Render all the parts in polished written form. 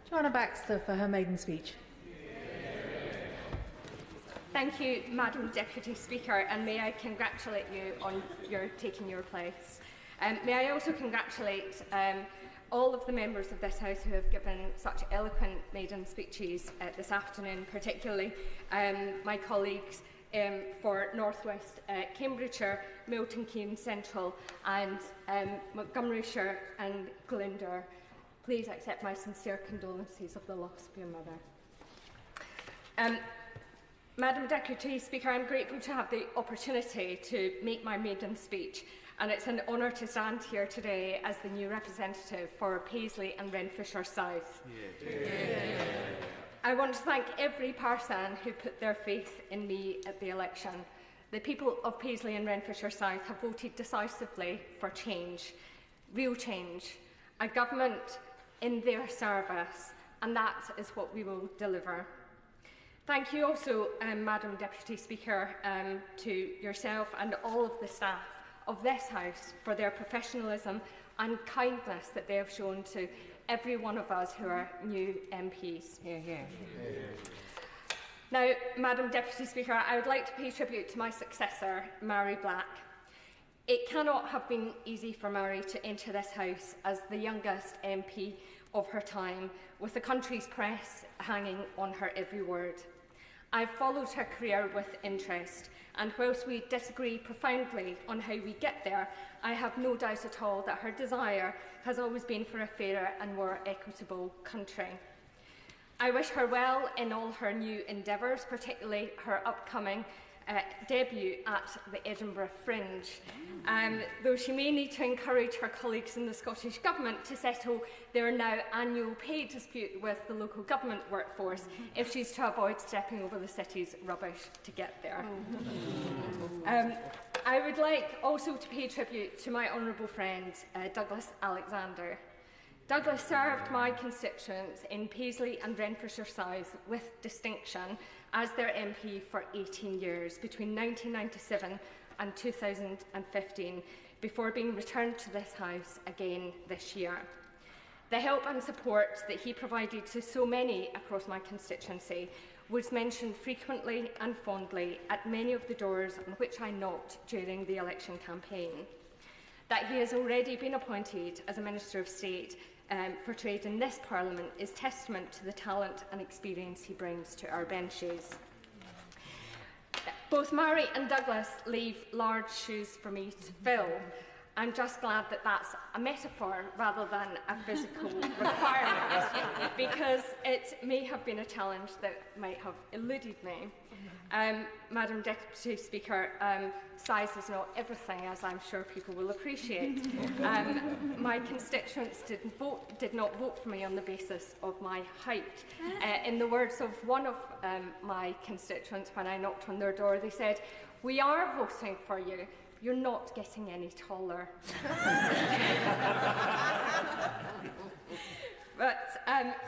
Johanna Baxter for her maiden speech. Thank you, Madam Deputy Speaker, and may I congratulate you on taking your place. May I also congratulate all of the members of this House who have given such eloquent maiden speeches this afternoon, particularly my colleagues for North West Cambridgeshire, Milton Keynes Central and Montgomeryshire and Glyndŵr. Please accept my sincere condolences of the loss of your mother. Madam Deputy Speaker, I am grateful to have the opportunity to make my maiden speech, and it's an honour to stand here today as the new representative for Paisley and Renfrewshire South. I want to thank every person who put their faith in me at the election. The people of Paisley and Renfrewshire South have voted decisively for change, real change, a government in their service, and that is what we will deliver. Thank you also, Madam Deputy Speaker, to yourself and all of the staff of this House for their professionalism and kindness that they have shown to every one of us who are new MPs. Now, Madam Deputy Speaker, I would like to pay tribute to my successor, Mary Black. It cannot have been easy for Mary to enter this House as the youngest MP of her time, with the country's press hanging on her every word. I've followed her career with interest, and whilst we disagree profoundly on how we get there, I have no doubt at all that her desire has always been for a fairer and more equitable country. I wish her well in all her new endeavours, particularly her upcoming debut at the Edinburgh Fringe, though she may need to encourage her colleagues in the Scottish Government to settle their now annual pay dispute with the local government workforce if she's to avoid stepping over the city's rubbish to get there. I would like also to pay tribute to my honourable friend, Douglas Alexander. Douglas served my constituents in Paisley and Renfrewshire South with distinction as their MP for 18 years, between 1997 and 2015, before being returned to this House again this year. The help and support that he provided to so many across my constituency was mentioned frequently and fondly at many of the doors on which I knocked during the election campaign. That he has already been appointed as a Minister of State for Trade in this Parliament is testament to the talent and experience he brings to our benches. Both Mary and Douglas leave large shoes for me to fill. I'm just glad that that's a metaphor rather than a physical requirement, because it may have been a challenge that might have eluded me. Madam Deputy Speaker, size is not everything, as I'm sure people will appreciate. My constituents did not vote for me on the basis of my height. In the words of one of my constituents when I knocked on their door, they said, "We are voting for you. You're not getting any taller." But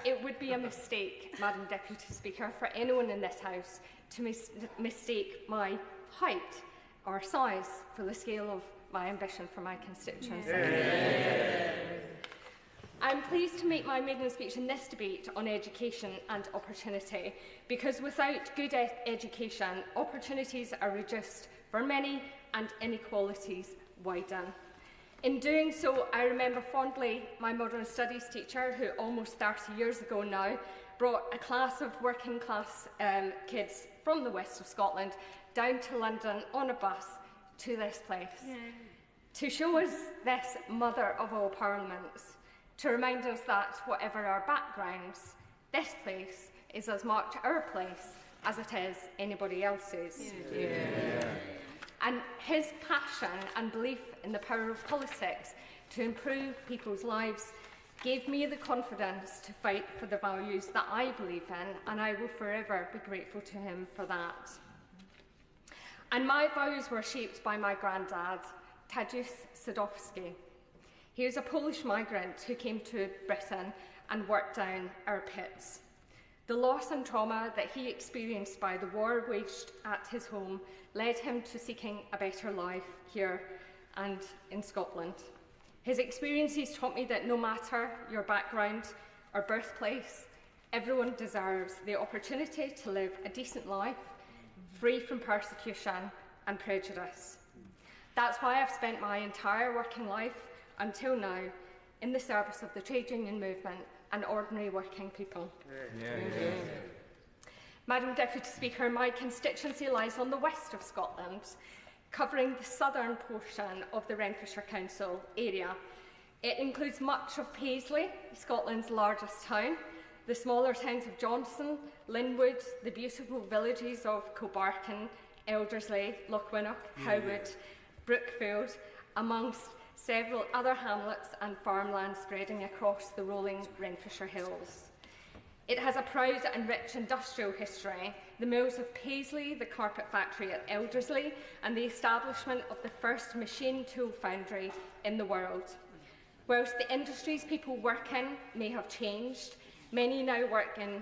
it would be a mistake, Madam Deputy Speaker, for anyone in this House to mistake my height or size for the scale of my ambition for my constituency. I'm pleased to make my maiden speech in this debate on education and opportunity, because without good education, opportunities are reduced for many and inequalities widen. In doing so, I remember fondly my modern studies teacher, who almost 30 years ago now brought a class of working class kids from the west of Scotland down to London on a bus to this place, to show us this mother of all parliaments, to remind us that whatever our backgrounds, this place is as much our place as it is anybody else's. And his passion and belief in the power of politics to improve people's lives gave me the confidence to fight for the values that I believe in, and I will forever be grateful to him for that. And my values were shaped by my granddad, Tadeusz Sadowski. He was a Polish migrant who came to Britain and worked down our pits. The loss and trauma that he experienced by the war waged at his home led him to seeking a better life here and in Scotland. His experiences taught me that no matter your background our birthplace, everyone deserves the opportunity to live a decent life, free from persecution and prejudice. That's why I've spent my entire working life until now in the service of the trade union movement and ordinary working people. Madam Deputy Speaker, my constituency lies on the west of Scotland, covering the southern portion of the Renfrewshire Council area. It includes much of Paisley, Scotland's largest town, the smaller towns of Johnson, Linwood, the beautiful villages of Kilbarchan, Elderslie, Lochwinnock, Howwood, Brookfield, amongst several other hamlets and farmland spreading across the rolling Renfrewshire hills. It has a proud and rich industrial history, the mills of Paisley, the carpet factory at Elderslie, and the establishment of the first machine tool foundry in the world. Whilst the industries people work in may have changed, many now work in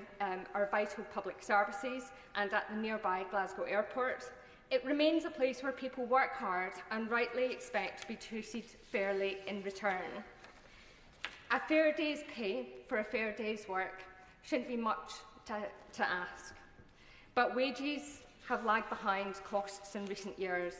our vital public services and at the nearby Glasgow Airport. It remains a place where people work hard and rightly expect to be treated fairly in return. A fair day's pay for a fair day's work shouldn't be much to ask. But wages have lagged behind costs in recent years.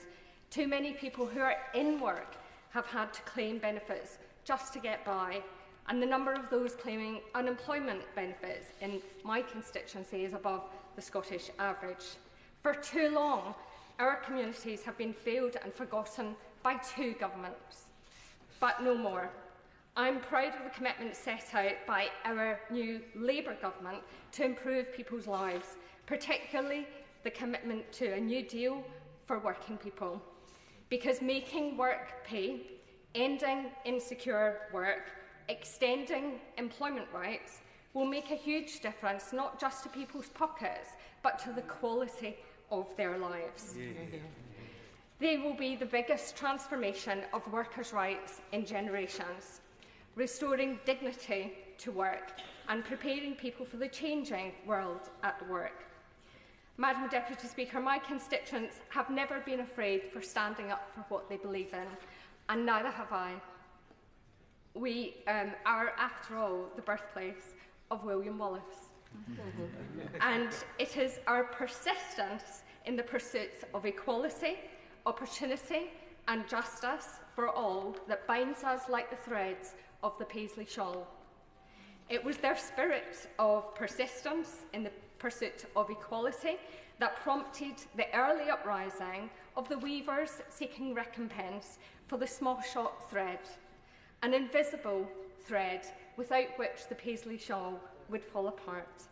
Too many people who are in work have had to claim benefits just to get by, and the number of those claiming unemployment benefits in my constituency is above the Scottish average. For too long, our communities have been failed and forgotten by two governments, but no more. I'm proud of the commitment set out by our new Labour government to improve people's lives, particularly the commitment to a new deal for working people. Because making work pay, ending insecure work, extending employment rights will make a huge difference not just to people's pockets, but to the quality of their lives. They will be the biggest transformation of workers' rights in generations, restoring dignity to work and preparing people for the changing world at work. Madam Deputy Speaker, my constituents have never been afraid for standing up for what they believe in, and neither have I. We are, after all, the birthplace of William Wallace. And it is our persistence in the pursuit of equality, opportunity and justice for all that binds us like the threads of the Paisley shawl. It was their spirit of persistence in the pursuit of equality that prompted the early uprising of the weavers seeking recompense for the small shot thread, an invisible thread without which the Paisley shawl would fall apart.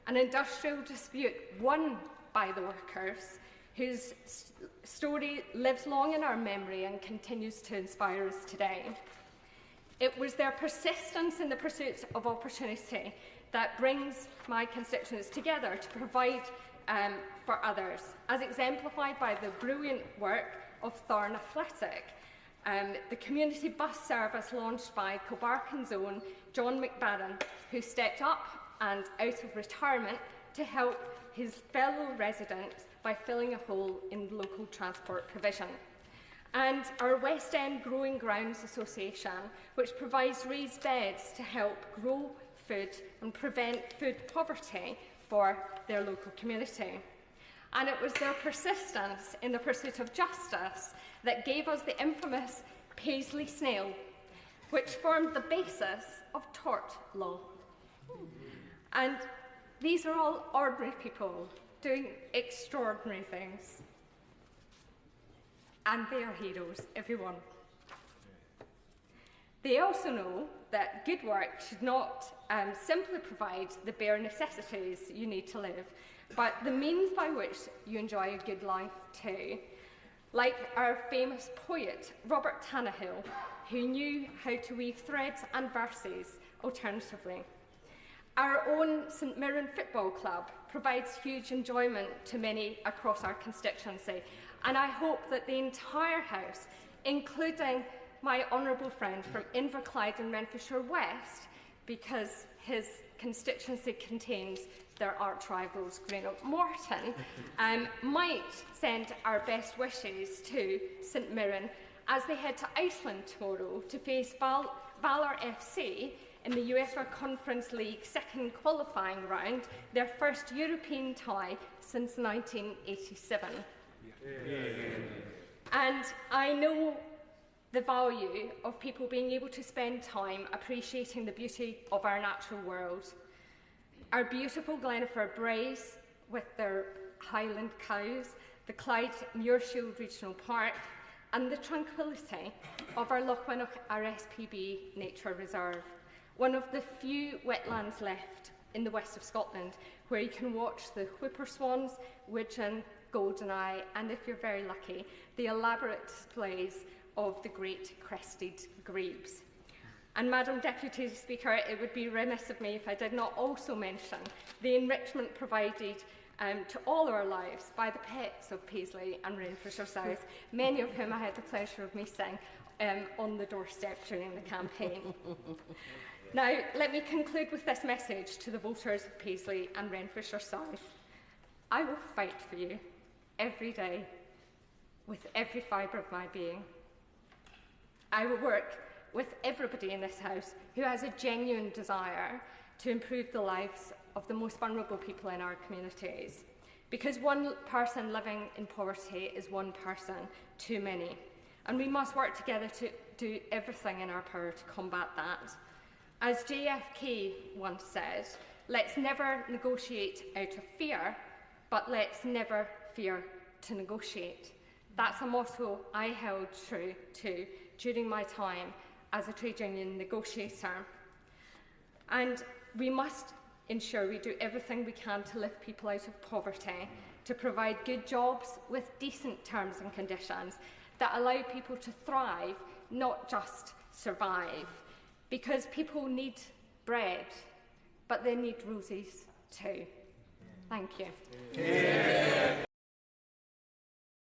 An industrial dispute won by the workers, whose story lives long in our memory and continues to inspire us today. It was their persistence in the pursuit of opportunity that brings my constituents together to provide for others, as exemplified by the brilliant work of Thorn Athletic, the community bus service launched by Kilbarchan's own John McBarron, who stepped up and out of retirement to help his fellow residents by filling a hole in local transport provision. And our West End Growing Grounds Association, which provides raised beds to help grow food and prevent food poverty for their local community. And it was their persistence in the pursuit of justice that gave us the infamous Paisley snail, which formed the basis of tort law. And these are all ordinary people doing extraordinary things. And they are heroes, everyone. They also know that good work should not simply provide the bare necessities you need to live, but the means by which you enjoy a good life too. Like our famous poet, Robert Tannahill, who knew how to weave threads and verses alternatively. Our own St Mirren Football Club provides huge enjoyment to many across our constituency, and I hope that the entire House, including my honourable friend from Inverclyde and Renfrewshire West, because his constituency contains their arch rivals Greenock Morton, might send our best wishes to St Mirren as they head to Iceland tomorrow to face Valor FC in the UEFA Conference League second qualifying round, their first European tie since 1987. And I know the value of people being able to spend time appreciating the beauty of our natural world. Our beautiful Glenaford Braes with their Highland cows, the Clyde Muirshield Regional Park, and the tranquillity of our Lochwinnoch RSPB Nature Reserve, one of the few wetlands left in the west of Scotland where you can watch the whipper swans, widgeon, goldeneye, and if you're very lucky, the elaborate displays of the great crested grebes. And Madam Deputy Speaker, it would be remiss of me if I did not also mention the enrichment provided to all our lives by the pets of Paisley and Renfrewshire South, many of whom I had the pleasure of meeting on the doorstep during the campaign. Now, let me conclude with this message to the voters of Paisley and Renfrewshire South. I will fight for you every day with every fibre of my being. I will work with everybody in this House who has a genuine desire to improve the lives of the most vulnerable people in our communities. Because one person living in poverty is one person too many. And we must work together to do everything in our power to combat that. As JFK once said, let's never negotiate out of fear, but let's never fear to negotiate. That's a motto I held true to during my time as a trade union negotiator. And we must ensure we do everything we can to lift people out of poverty, to provide good jobs with decent terms and conditions that allow people to thrive, not just survive. Because people need bread, but they need roses too. Thank you.